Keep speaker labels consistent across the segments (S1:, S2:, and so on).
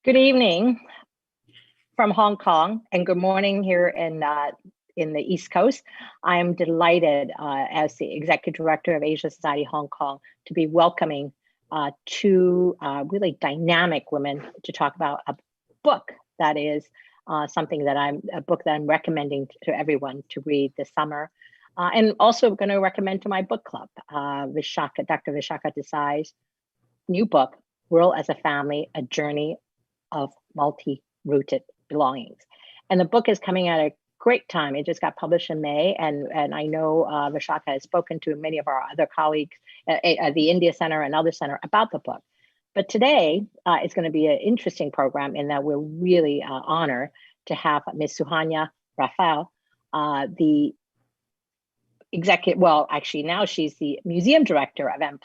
S1: Good evening from Hong Kong, and good morning here in the East Coast. I am delighted as the Executive Director of Asia Society Hong Kong to be welcoming two really dynamic women to talk about a book that is a book that I'm recommending to everyone to read this summer. And also going to recommend to my book club, Dr. Vishakha Desai's new book, World as a Family, A Journey of Multi-Rooted Belongings. And the book is coming at a great time. It just got published in May, and I know Vishakha has spoken to many of our other colleagues at the India Center and other center about the book. But today it's going to be an interesting program in that we're really honored to have Ms. Suhanya Rafael, the executive, well, actually now she's the museum director of M+,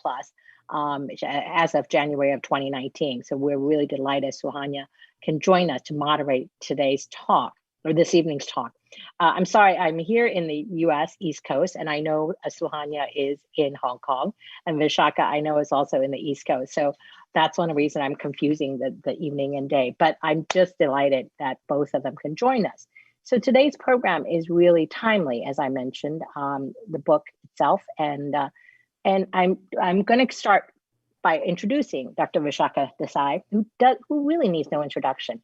S1: as of January of 2019. So we're really delighted Suhanya can join us to moderate today's talk, or this evening's talk. I'm sorry, I'm here in the US East Coast, and I know Suhanya is in Hong Kong, and Vishakha I know is also in the East Coast. So that's one reason I'm confusing the evening and day, but I'm just delighted that both of them can join us. So today's program is really timely, as I mentioned, the book itself, and I'm going to start by introducing Dr. Vishakha Desai, who really needs no introduction.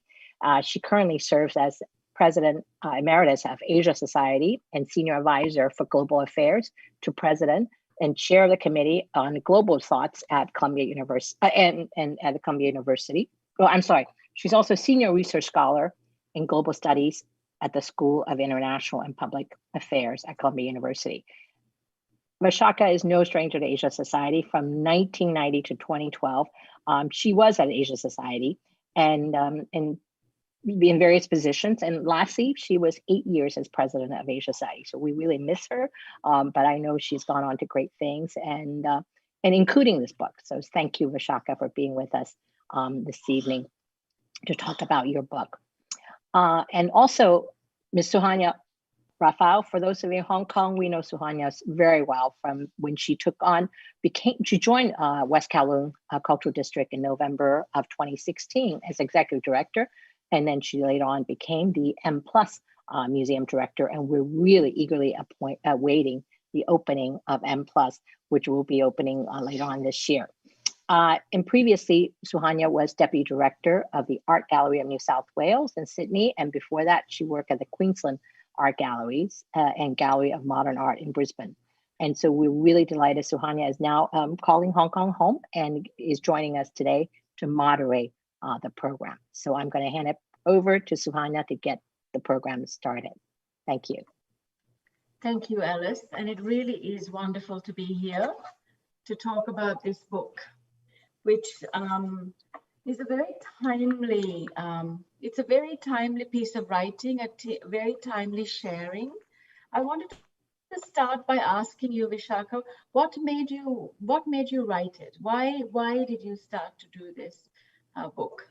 S1: She currently serves as President Emeritus of Asia Society and Senior Advisor for Global Affairs to President and Chair of the Committee on Global Thoughts at Columbia University and at the Columbia University. Well, I'm sorry, she's also Senior Research Scholar in Global Studies at the School of International and Public Affairs at Columbia University. Vishakha is no stranger to Asia Society. From 1990 to 2012, she was at Asia Society and in various positions. And lastly, she was 8 years as president of Asia Society. So we really miss her, but I know she's gone on to great things and including this book. So thank you, Vishakha, for being with us this evening to talk about your book. And also, Ms. Suhanya Rafael, for those of you in Hong Kong, we know Suhanya very well from when she joined West Kowloon Cultural District in November of 2016 as executive director. And then she later on became the M+ museum director. And we're really eagerly awaiting the opening of M+, which will be opening later on this year. And previously, Suhanya was deputy director of the Art Gallery of New South Wales in Sydney. And before that, she worked at the Queensland Art Galleries and Gallery of Modern Art in Brisbane. And so we're really delighted Suhanya is now calling Hong Kong home and is joining us today to moderate the program. So I'm going to hand it over to Suhanya to get the program started. Thank you.
S2: Thank you, Alice. And it really is wonderful to be here to talk about this book, which is a very timely, it's a very timely piece of writing, a very timely sharing. I wanted to start by asking you, Vishakha, what made you write it? Why did you start to do this book?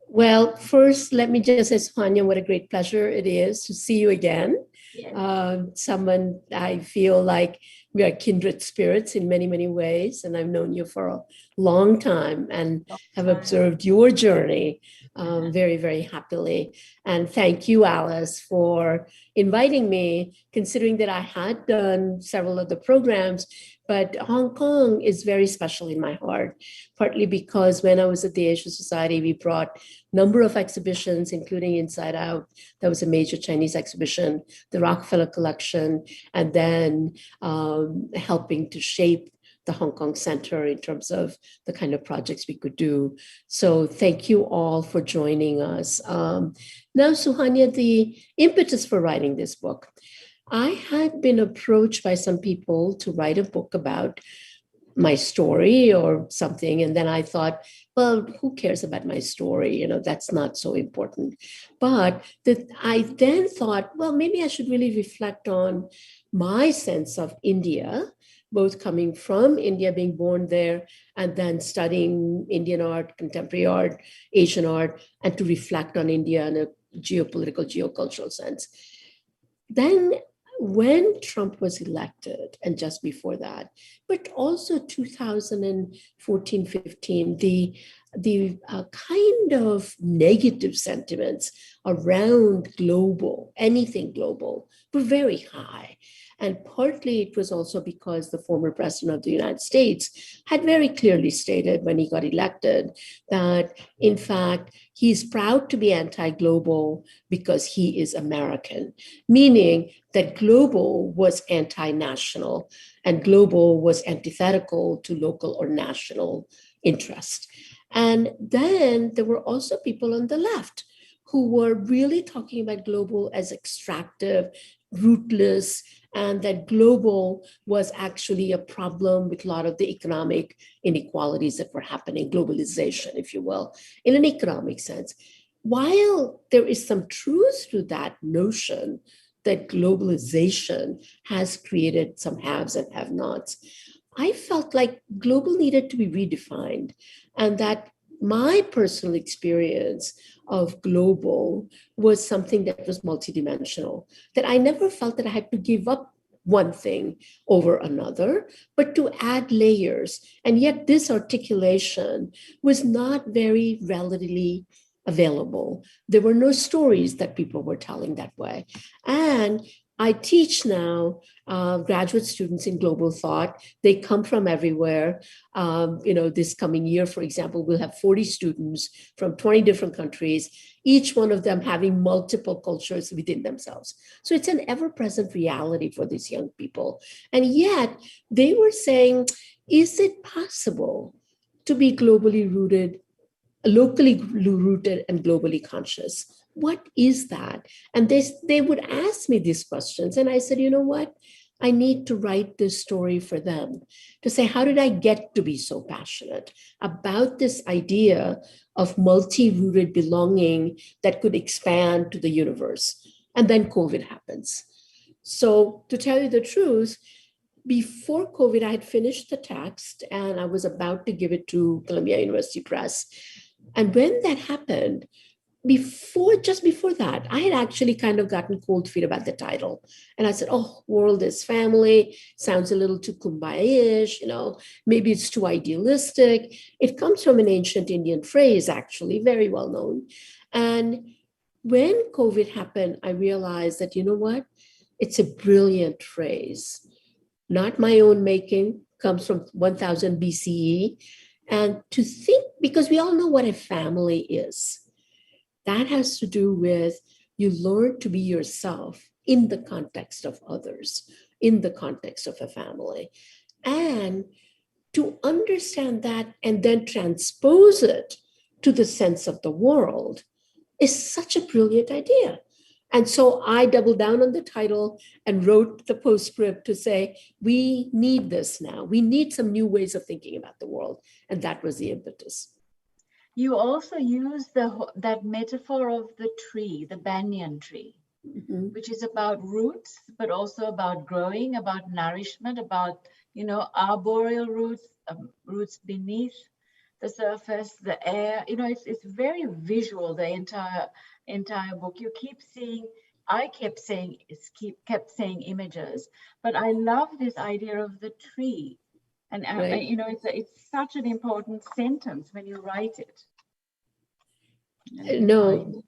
S3: Well, first, let me just say, Suhanya, what a great pleasure it is to see you again. Yes. Someone I feel like we are kindred spirits in many, many ways. And I've known you for a long time and have observed your journey very, very happily. And thank you, Alice, for inviting me, considering that I had done several of the programs. But Hong Kong is very special in my heart, partly because when I was at the Asia Society, we brought a number of exhibitions, including Inside Out. That was a major Chinese exhibition, the Rockefeller Collection, and then helping to shape the Hong Kong Center in terms of the kind of projects we could do. So thank you all for joining us. Now, Suhanya, the impetus for writing this book. I had been approached by some people to write a book about my story or something. And then I thought, well, who cares about my story? You know, that's not so important. But I then thought, well, maybe I should really reflect on my sense of India, both coming from India, being born there, and then studying Indian art, contemporary art, Asian art, and to reflect on India in a geopolitical, geocultural sense. Then when Trump was elected and just before that, but also 2014, 15, the kind of negative sentiments around anything global, were very high. And partly it was also because the former president of the United States had very clearly stated when he got elected that, in fact, he's proud to be anti-global because he is American, meaning that global was anti-national and global was antithetical to local or national interest. And then there were also people on the left who were really talking about global as extractive, rootless, and that global was actually a problem with a lot of the economic inequalities that were happening, globalization, if you will, in an economic sense. While there is some truth to that notion that globalization has created some haves and have-nots, I felt like global needed to be redefined, and that my personal experience of global was something that was multidimensional, that I never felt that I had to give up one thing over another, but to add layers. And yet this articulation was not very readily available. There were no stories that people were telling that way. And I teach now graduate students in global thought. They come from everywhere. This coming year, for example, we'll have 40 students from 20 different countries, each one of them having multiple cultures within themselves. So it's an ever-present reality for these young people. And yet they were saying, is it possible to be globally rooted, locally rooted and globally conscious? What is that? And they would ask me these questions. And I said, you know what? I need to write this story for them to say, how did I get to be so passionate about this idea of multi-rooted belonging that could expand to the universe? And then COVID happens. So to tell you the truth, before COVID, I had finished the text and I was about to give it to Columbia University Press. And when that happened, just before that, I had actually kind of gotten cold feet about the title. And I said, oh, world is family, sounds a little too kumbaya-ish, maybe it's too idealistic. It comes from an ancient Indian phrase, actually, very well known. And when COVID happened, I realized that, you know what? It's a brilliant phrase, not my own making, comes from 1000 BCE. And to think, because we all know what a family is, that has to do with you learn to be yourself in the context of others, in the context of a family. And to understand that and then transpose it to the sense of the world is such a brilliant idea. And so I doubled down on the title and wrote the postscript to say, we need this now. We need some new ways of thinking about the world. And that was the impetus.
S2: You also use that metaphor of the tree, the banyan tree, which is about roots, but also about growing, about nourishment, about, arboreal roots, roots beneath the surface, the air. It's very visual, the entire book. You keep seeing, I kept saying images, but I love this idea of the tree. And,
S3: right.
S2: It's such an important sentence when you write it.
S3: No,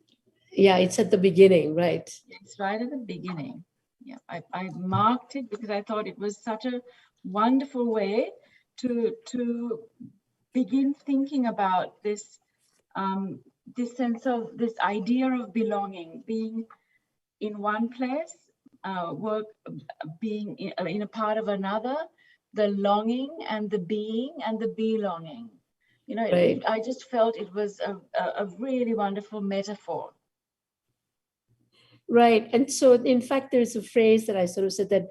S3: yeah, it's at the beginning, right?
S2: It's right at the beginning. Yeah, I marked it because I thought it was such a wonderful way to begin thinking about this sense of this idea of belonging, being in one place, being in a part of another, the longing and the being and the belonging.
S3: Right.
S2: I just felt it was a really wonderful metaphor.
S3: Right. And so, in fact, there's a phrase that I sort of said that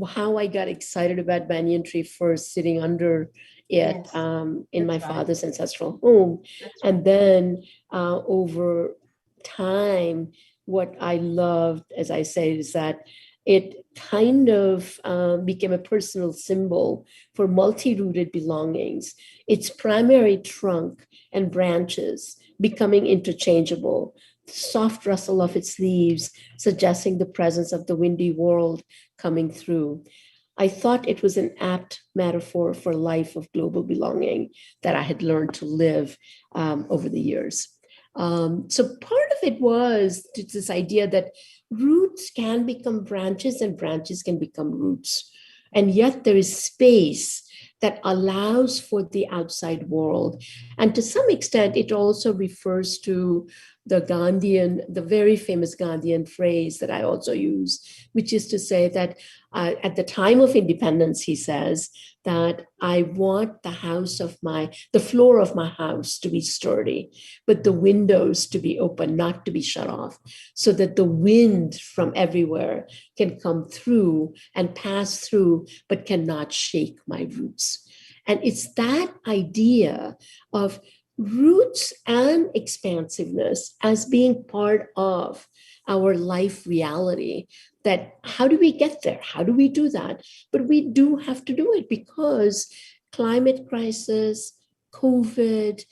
S3: how I got excited about banyan tree first sitting under it in my father's ancestral home. And then over time, what I loved, as I say, is that it kind of became a personal symbol for multi-rooted belongings. Its primary trunk and branches becoming interchangeable soft rustle of its leaves, suggesting the presence of the windy world coming through. I thought it was an apt metaphor for a life of global belonging that I had learned to live over the years. So part of it was this idea that roots can become branches and branches can become roots. And yet there is space that allows for the outside world. And to some extent, it also refers to the Gandhian, the very famous Gandhian phrase that I also use, which is to say that at the time of independence, he says that I want the floor of my house to be sturdy, but the windows to be open, not to be shut off, so that the wind from everywhere can come through and pass through, but cannot shake my roots. And it's that idea of roots and expansiveness as being part of our life reality, that how do we get there? How do we do that? But we do have to do it because climate crisis, COVID,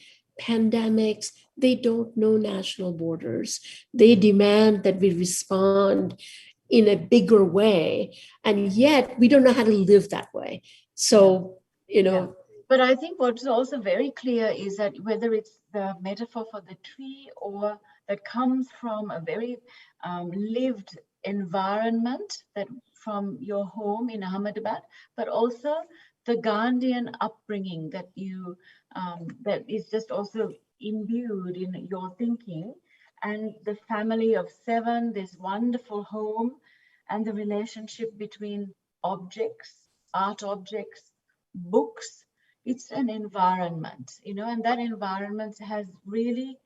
S3: pandemics, they don't know national borders. They demand that we respond in a bigger way. And yet we don't know how to live that way. So,
S2: Yeah. But I think what's also very clear is that whether it's the metaphor for the tree or that comes from a very lived environment, that from your home in Ahmedabad, but also the Gandhian upbringing that you that is just also imbued in your thinking, and the family of 7, this wonderful home, and the relationship between objects, art objects, books. It's an environment, and that environment has really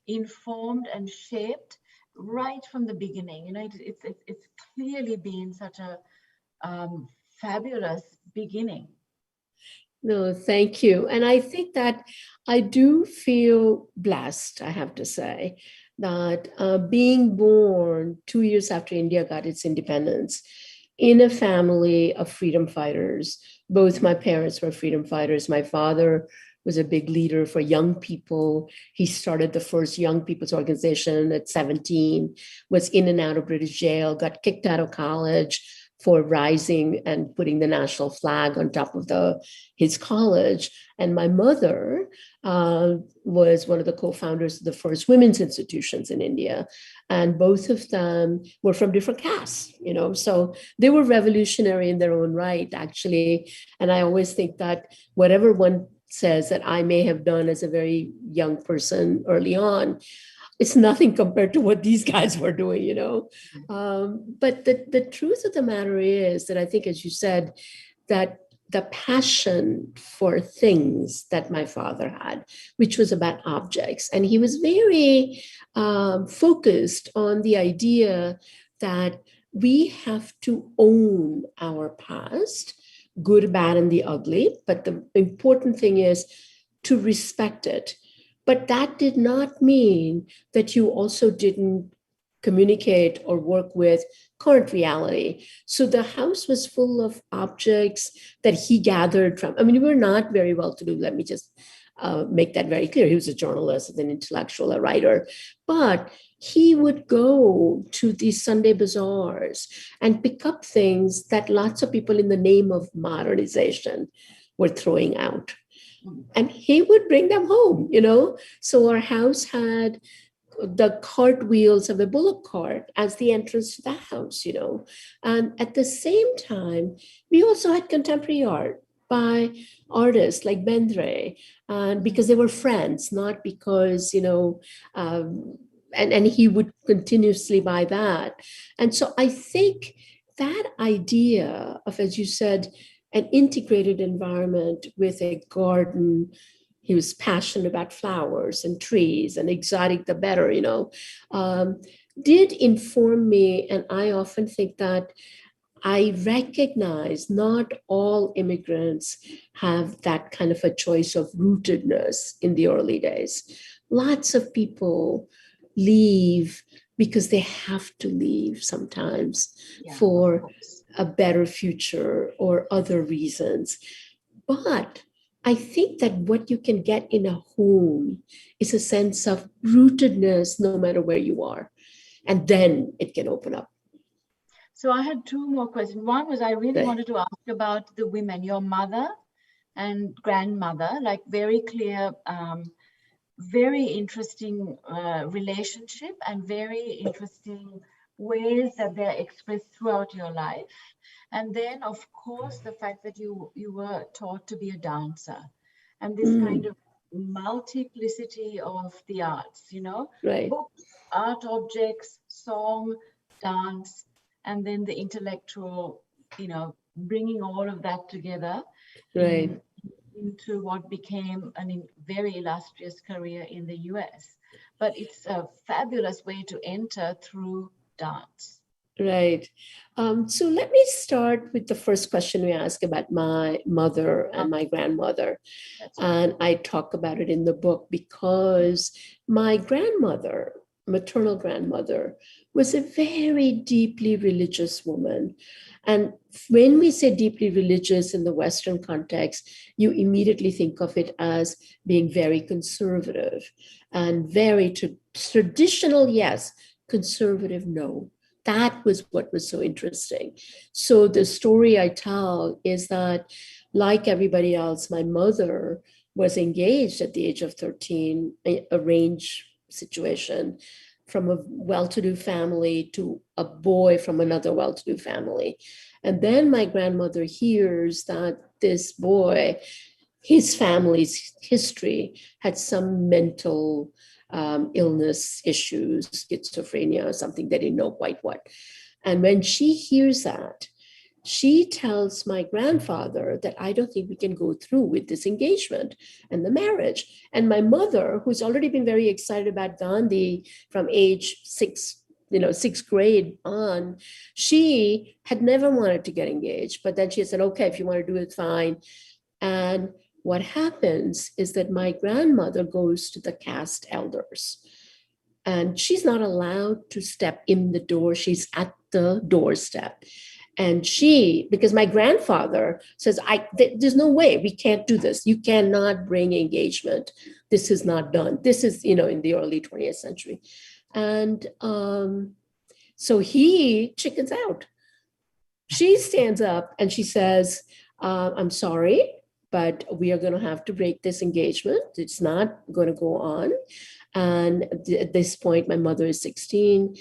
S2: informed and shaped right from the beginning. It's clearly been such a fabulous beginning.
S3: No, thank you. And I think that I do feel blessed, I have to say, that being born 2 years after India got its independence in a family of freedom fighters. Both my parents were freedom fighters. My father was a big leader for young people. He started the first young people's organization at 17, was in and out of British jail, got kicked out of college for rising and putting the national flag on top of his college. And my mother was one of the co-founders of the first women's institutions in India. And both of them were from different castes, so they were revolutionary in their own right, actually. And I always think that whatever one says that I may have done as a very young person early on, it's nothing compared to what these guys were doing, But the truth of the matter is that I think, as you said, that the passion for things that my father had, which was about objects, and he was very focused on the idea that we have to own our past, good, bad, and the ugly. But the important thing is to respect it. But that did not mean that you also didn't communicate or work with current reality. So the house was full of objects that he gathered from. We were not very well to do. Let me just make that very clear. He was a journalist, an intellectual, a writer, but he would go to these Sunday bazaars and pick up things that lots of people in the name of modernization were throwing out. And he would bring them home, So our house had the cartwheels of a bullock cart as the entrance to the house, And at the same time, we also had contemporary art by artists like Bendre, because they were friends, not because, and he would continuously buy that. And so I think that idea of, as you said, an integrated environment with a garden. He was passionate about flowers and trees, and exotic the better, did inform me. And I often think that I recognize not all immigrants have that kind of a choice of rootedness in the early days. Lots of people leave because they have to leave sometimes for a better future or other reasons. But I think that what you can get in a home is a sense of rootedness no matter where you are. And then it can open up.
S2: So I had two more questions. One was I really
S3: Right.
S2: wanted to ask about the women, your mother and grandmother, like very clear, very interesting relationship and very interesting ways that they're expressed throughout your life. And then, of course, the fact that you were taught to be a dancer and this kind of multiplicity of the arts, you know,
S3: Right.
S2: books, art objects, song, dance, and then the intellectual, you know, bringing all of that together
S3: Right.
S2: into what became a very illustrious career in the US. But it's a fabulous way to enter through dance.
S3: Right. So let me start with the first question we asked about my mother and my grandmother.
S2: That's right.
S3: And I talk about it in the book because my grandmother, maternal grandmother, was a very deeply religious woman. And when we say deeply religious in the Western context, you immediately think of it as being very conservative and very traditional, yes, conservative, no. That was what was so interesting. So the story I tell is that, like everybody else, my mother was engaged at the age of 13, arranged situation from a well-to-do family to a boy from another well-to-do family. And then my grandmother hears that this boy, his family's history, had some mental illness issues, schizophrenia, something they didn't know quite what. And when she hears that, she tells my grandfather that I don't think we can go through with this engagement and the marriage. And my mother, who's already been very excited about Gandhi from age 6, sixth grade on, she had never wanted to get engaged. But then she said, okay, if you want to do it, fine. And what happens is that my grandmother goes to the caste elders and she's not allowed to step in the door. She's at the doorstep. And because my grandfather says, there's no way, we can't do this. You cannot bring engagement. This is not done. This is, in the early 20th century. And so he chickens out. She stands up and she says, I'm sorry, but we are going to have to break this engagement. It's not going to go on. And at this point, my mother is 16,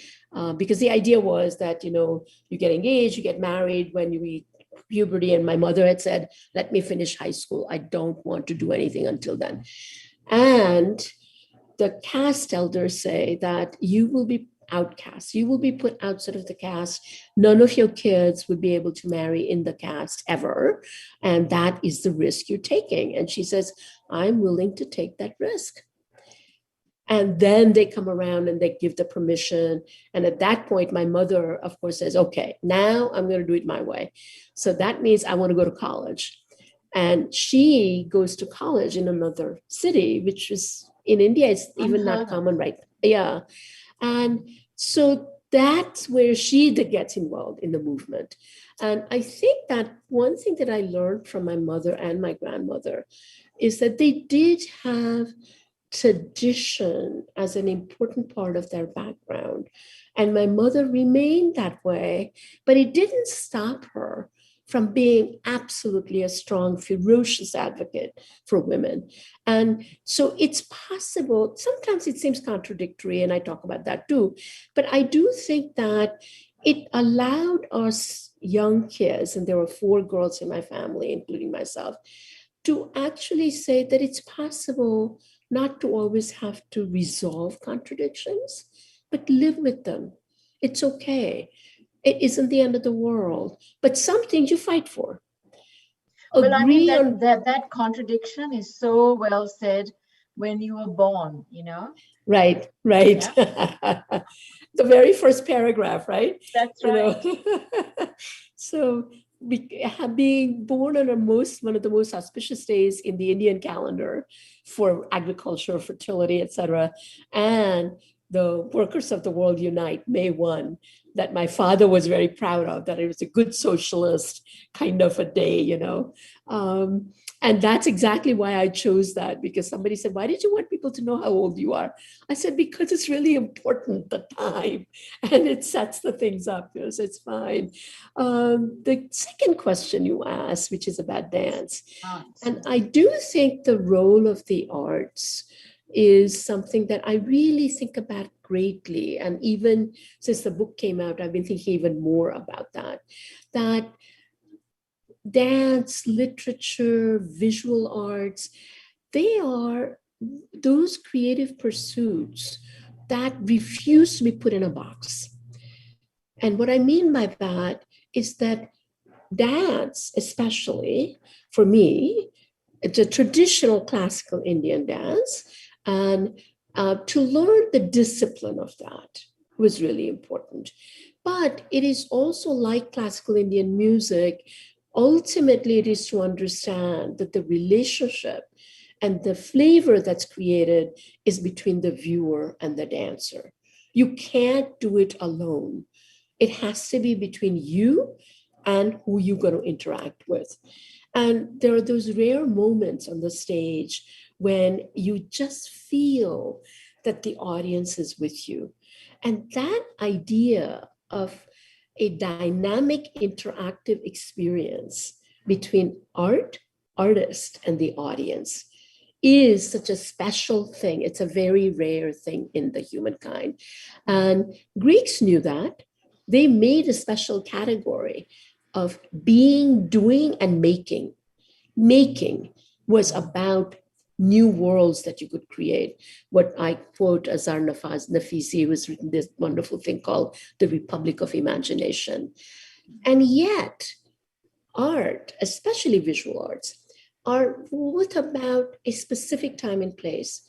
S3: because the idea was that, you get engaged, you get married when you reach puberty. And my mother had said, let me finish high school. I don't want to do anything until then. And the caste elders say that you will be outcast. You will be put outside of the caste. None of your kids would be able to marry in the caste ever. And that is the risk you're taking. And she says, I'm willing to take that risk. And then they come around and they give the permission. And at that point, my mother, of course, says, okay, now I'm going to do it my way. So that means I want to go to college. And she goes to college in another city, which is in India, it's even not common, right? Yeah. And so that's where she gets involved in the movement. And I think that one thing that I learned from my mother and my grandmother is that they did have tradition as an important part of their background. And my mother remained that way, but it didn't stop her from being absolutely a strong, ferocious advocate for women. And so it's possible, sometimes it seems contradictory, and I talk about that too, but I do think that it allowed us young kids, and there were 4 girls in my family, including myself, to actually say that it's possible not to always have to resolve contradictions, but live with them. It's okay. It isn't the end of the world, but some things you fight for.
S2: Well, I mean, that contradiction is so well said when you were born,
S3: Right. Yeah. The very first paragraph, right?
S2: That's right.
S3: So being born on one of the most auspicious days in the Indian calendar for agriculture, fertility, etc., and the Workers of the World Unite, May 1, that my father was very proud of, that it was a good socialist kind of a day, you know. And that's exactly why I chose that, because somebody said, why did you want people to know how old you are? I said, because it's really important, the time, and it sets the things up, you know, so it's fine. The second question you asked, which is about dance. And I do think the role of the arts is something that I really think about greatly. And even since the book came out, I've been thinking even more about that dance, literature, visual arts, they are those creative pursuits that refuse to be put in a box. And what I mean by that is that dance, especially for me, it's a traditional classical Indian dance, and to learn the discipline of that was really important. But it is also like classical Indian music. Ultimately, it is to understand that the relationship and the flavor that's created is between the viewer and the dancer. You can't do it alone. It has to be between you and who you're going to interact with. And there are those rare moments on the stage when you just feel that the audience is with you. And that idea of a dynamic, interactive experience between artist, and the audience is such a special thing. It's a very rare thing in the humankind. And Greeks knew that. They made a special category of being, doing, and making. Making was about new worlds that you could create. What I quote Azar Nafisi, who has written this wonderful thing called The Republic of Imagination. And yet, art, especially visual arts, are both about a specific time and place.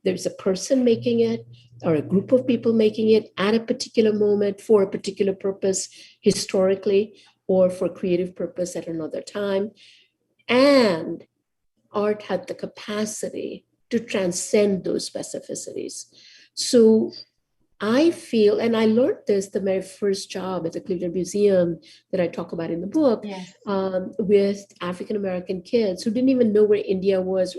S3: There's a person making it, or a group of people making it at a particular moment for a particular purpose, historically, or for creative purpose at another time. And art had the capacity to transcend those specificities. So I feel, and I learned this the very first job at the Cleveland Museum that I talk about in the book,
S2: Yes.
S3: with African-American kids who didn't even know where India was,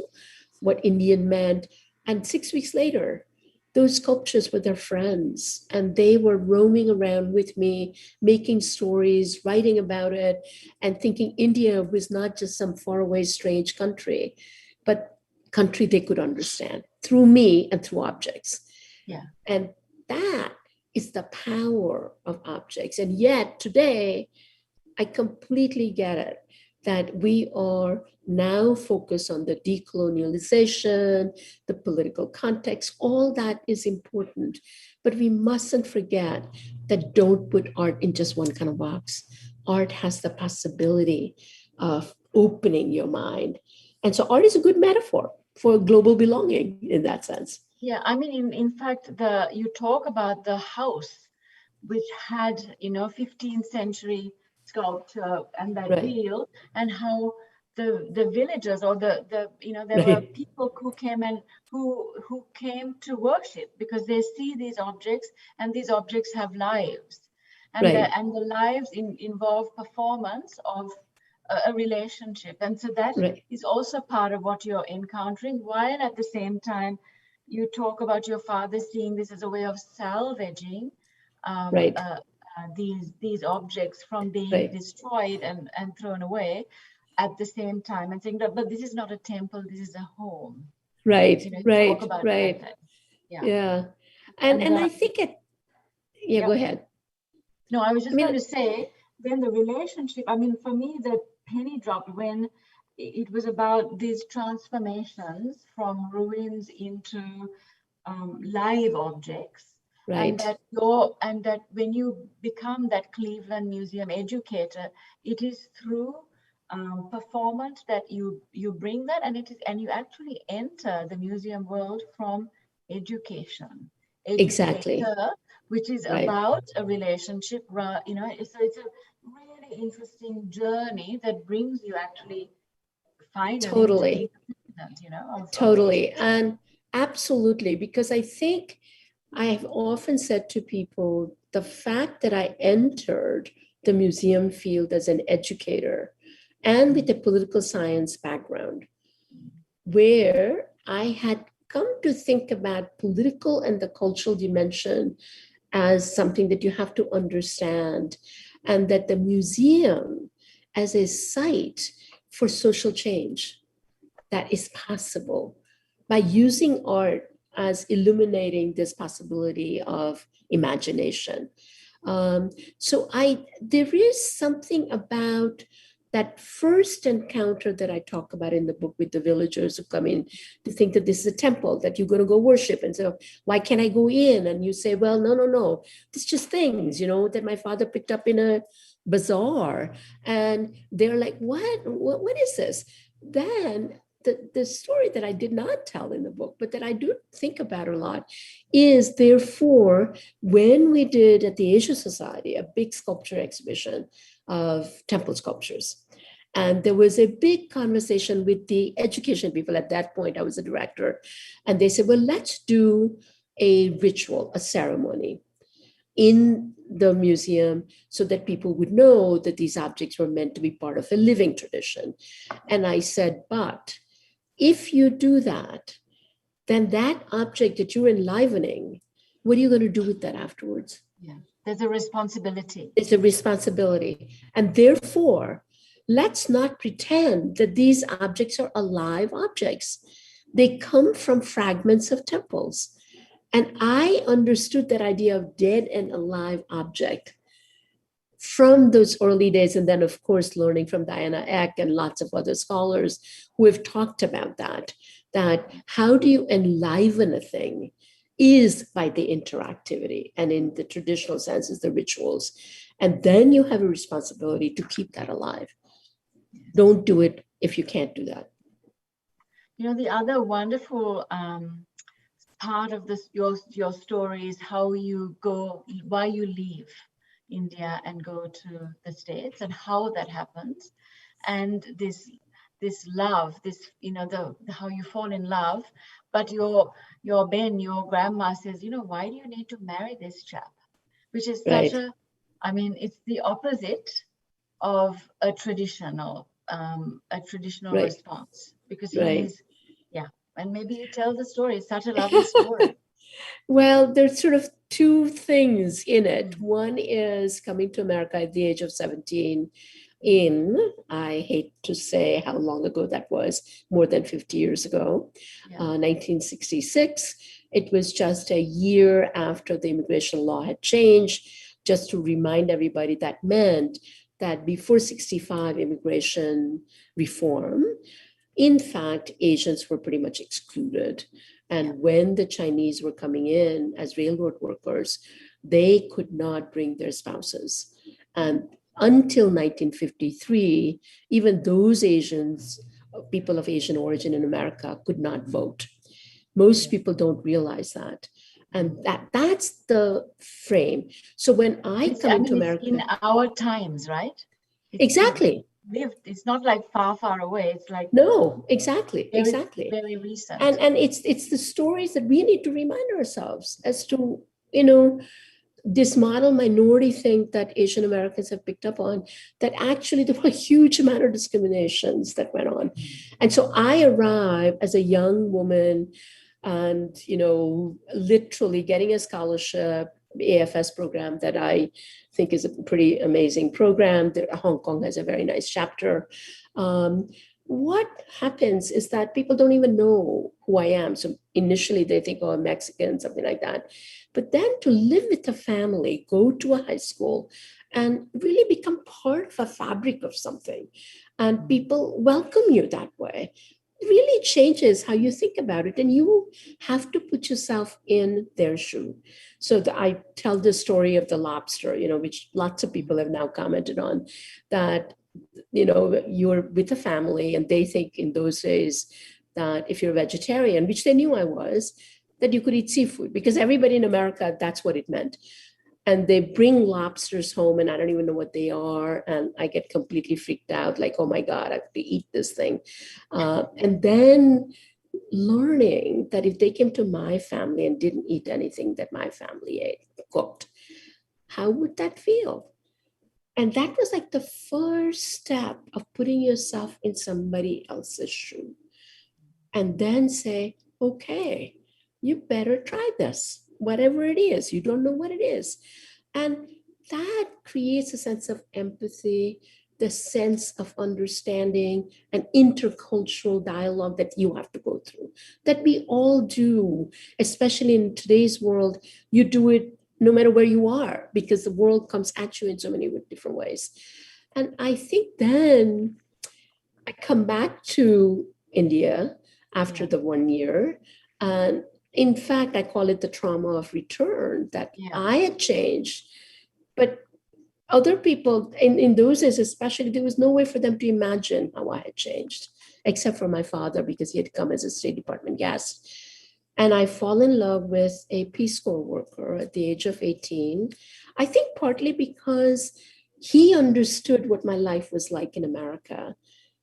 S3: what Indian meant. And 6 weeks later, those sculptures were their friends, and they were roaming around with me, making stories, writing about it, and thinking India was not just some faraway, strange country, but country they could understand through me and through objects.
S2: Yeah.
S3: And that is the power of objects. And yet today, I completely get it, that we are now focused on the decolonialization, the political context, all that is important. But we mustn't forget that don't put art in just one kind of box. Art has the possibility of opening your mind. And so art is a good metaphor for global belonging in that sense.
S2: Yeah, I mean, in fact, you talk about the house, which had, 15th century sculpture and that wheel, and how the villagers or there were people who came and who came to worship because they see these objects, and these objects have lives, and the lives involve performance of a relationship, and so that is also part of what you're encountering, while at the same time you talk about your father seeing this as a way of salvaging these objects from being destroyed and thrown away at the same time, and saying that, but this is not a temple, this is a home.
S3: Yeah. And I think go ahead.
S2: No, I was just going to say, then the relationship, I mean, for me, the penny dropped when it was about these transformations from ruins into live objects. And that when you become that Cleveland Museum educator, it is through performance that you bring that, and you actually enter the museum world from education.
S3: Exactly.
S2: Which is about a relationship, so it's a really interesting journey that brings you actually finally
S3: totally. And absolutely, because I think I have often said to people, the fact that I entered the museum field as an educator and with a political science background, where I had come to think about political and the cultural dimension as something that you have to understand, and that the museum as a site for social change that is possible by using art as illuminating this possibility of imagination. There is something about that first encounter that I talk about in the book with the villagers who come in to think that this is a temple that you're going to go worship. And so, why can't I go in? And you say, well, no. It's just things, that my father picked up in a bazaar. And they're like, what is this? Then the story that I did not tell in the book, but that I do think about a lot, is therefore, when we did at the Asia Society, a big sculpture exhibition of temple sculptures. And there was a big conversation with the education people. At that point, I was a director. And they said, well, let's do a ritual, a ceremony in the museum so that people would know that these objects were meant to be part of a living tradition. And I said, but if you do that, then that object that you're enlivening, what are you going to do with that afterwards?
S2: Yeah, there's a responsibility.
S3: It's a responsibility. And therefore, let's not pretend that these objects are alive objects. They come from fragments of temples. And I understood that idea of dead and alive object from those early days. And then, of course, learning from Diana Eck and lots of other scholars who have talked about that how do you enliven a thing is by the interactivity, and in the traditional sense is the rituals. And then you have a responsibility to keep that alive. Don't do it if you can't do that.
S2: The other wonderful part of this, your story, is how you go, why you leave India and go to the States, and how that happens, and this love, how you fall in love. But your grandma says, why do you need to marry this chap? Which is such
S3: Right.
S2: It's the opposite of a traditional
S3: Right.
S2: response, because
S3: Right.
S2: he's, and maybe you tell the story. It's such a lovely story.
S3: Well, there's sort of two things in it. One is coming to America at the age of 17 I hate to say how long ago that was, more than 50 years ago, 1966. It was just a year after the immigration law had changed. Just to remind everybody, that meant that before 65 immigration reform, in fact, Asians were pretty much excluded. And when the Chinese were coming in as railroad workers, they could not bring their spouses. And until 1953, even those Asians, people of Asian origin in America, could not vote. Most people don't realize that. And that's the frame. So when I come into America,
S2: in our times, right?
S3: Exactly.
S2: It's not like far away. It's like,
S3: no, exactly.
S2: Very recent.
S3: And it's the stories that we need to remind ourselves as to, this model minority thing that Asian Americans have picked up on, that actually there were a huge amount of discriminations that went on. And so I arrived as a young woman and, literally getting a scholarship, AFS program that I think is a pretty amazing program. Hong Kong has a very nice chapter. What happens is that people don't even know who I am. So initially they think, oh, I'm Mexican, something like that. But then to live with a family, go to a high school, and really become part of a fabric of something, and people welcome you that way, really changes how you think about it. And you have to put yourself in their shoe. So I tell the story of the lobster, which lots of people have now commented on, that you're with a family and they think in those days that if you're a vegetarian, which they knew I was, that you could eat seafood, because everybody in America, that's what it meant. And they bring lobsters home and I don't even know what they are. And I get completely freaked out, like, oh my God, I have to eat this thing. And then learning that if they came to my family and didn't eat anything that my family cooked, how would that feel? And that was like the first step of putting yourself in somebody else's shoe. And then say, okay, you better try this, whatever it is. You don't know what it is. And that creates a sense of empathy, the sense of understanding, and intercultural dialogue that you have to go through, that we all do, especially in today's world. You do it no matter where you are, because the world comes at you in so many different ways. And I think then I come back to India after the 1 year. And in fact, I call it the trauma of return, that I had changed. But other people in those days, especially, there was no way for them to imagine how I had changed, except for my father, because he had come as a State Department guest. And I fall in love with a Peace Corps worker at the age of 18. I think partly because he understood what my life was like in America,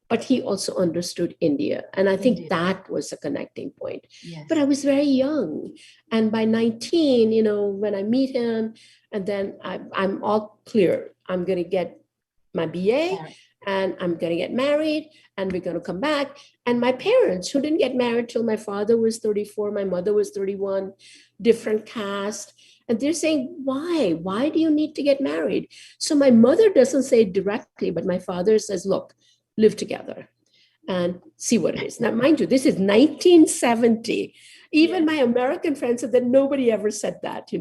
S3: but he also understood India. And I think that was a connecting point. Yes. But I was very young. And by 19, when I meet him, and then I'm all clear. I'm going to get my BA and I'm going to get married and we're going to come back. And my parents, who didn't get married till my father was 34, my mother was 31, different caste. And they're saying, why? Why do you need to get married? So my mother doesn't say it directly, but my father says, look, live together and see what it is. Now, mind you, this is 1970. Even my American friends said that nobody ever said that,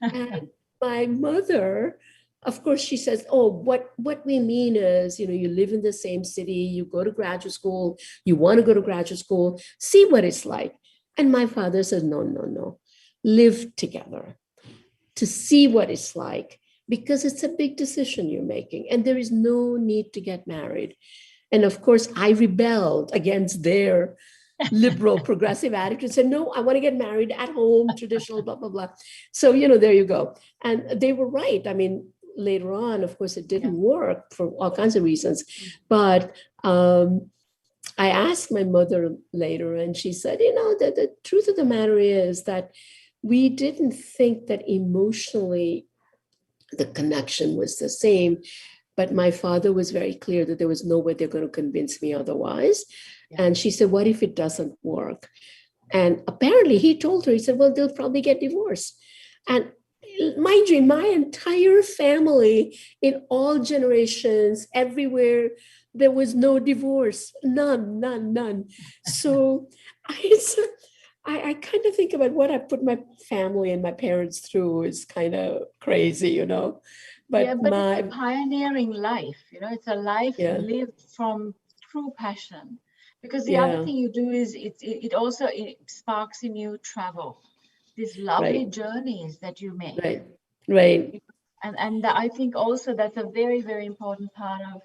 S3: And my mother, of course, she says, oh, what we mean is, you live in the same city, you go to graduate school, you want to go to graduate school, see what it's like. And my father says, no, live together to see what it's like, because it's a big decision you're making and there is no need to get married. And of course, I rebelled against their liberal progressive attitude, said, no, I want to get married at home, traditional, blah, blah, blah. So, there you go. And they were right. I mean, later on, of course, it didn't work for all kinds of reasons. But I asked my mother later, and she said, the truth of the matter is that we didn't think that emotionally the connection was the same. But my father was very clear that there was no way they're going to convince me otherwise. And she said, what if it doesn't work? And apparently he told her, he said, well, they'll probably get divorced. And mind you, my entire family, in all generations, everywhere, there was no divorce, none. So I kind of think about what I put my family and my parents through is kind of crazy, But
S2: it's a pioneering life, it's a life lived from true passion. Because the other thing you do is it also sparks in you travel, these lovely journeys that you make.
S3: Right.
S2: And I think also that's a very, very important part of